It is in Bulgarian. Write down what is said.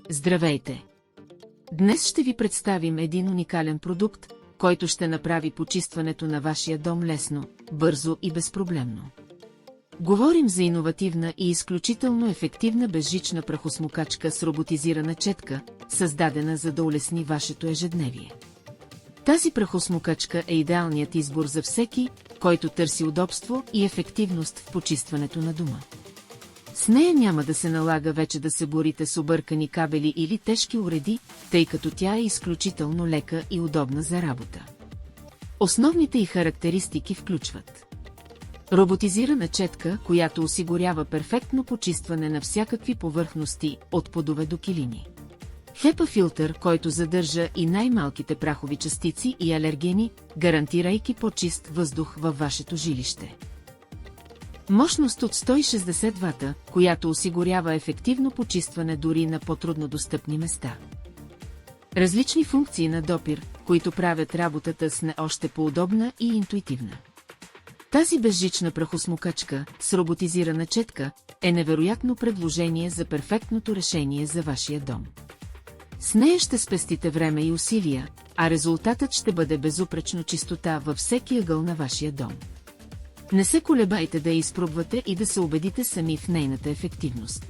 Здравейте! Днес ще ви представим един уникален продукт, който ще направи почистването на вашия дом лесно, бързо и безпроблемно. Говорим за иновативна и изключително ефективна безжична прахосмукачка с роботизирана четка, създадена за да улесни вашето ежедневие. Тази прахосмукачка е идеалният избор за всеки, който търси удобство и ефективност в почистването на дома. С нея няма да се налага вече да се борите с объркани кабели или тежки уреди, тъй като тя е изключително лека и удобна за работа. Основните й характеристики включват роботизирана четка, която осигурява перфектно почистване на всякакви повърхности, от подове до килими. HEPA филтър, който задържа и най-малките прахови частици и алергени, гарантирайки по-чист въздух във вашето жилище. Мощност от 160 вата, която осигурява ефективно почистване дори на по-труднодостъпни места. Различни функции на допир, които правят работата с не още по-удобна и интуитивна. Тази безжична прахосмукачка с роботизирана четка е невероятно предложение за перфектното решение за вашия дом. С нея ще спестите време и усилия, а резултатът ще бъде безупречно чистота във всеки ъгъл на вашия дом. Не се колебайте да я изпробвате и да се убедите сами в нейната ефективност.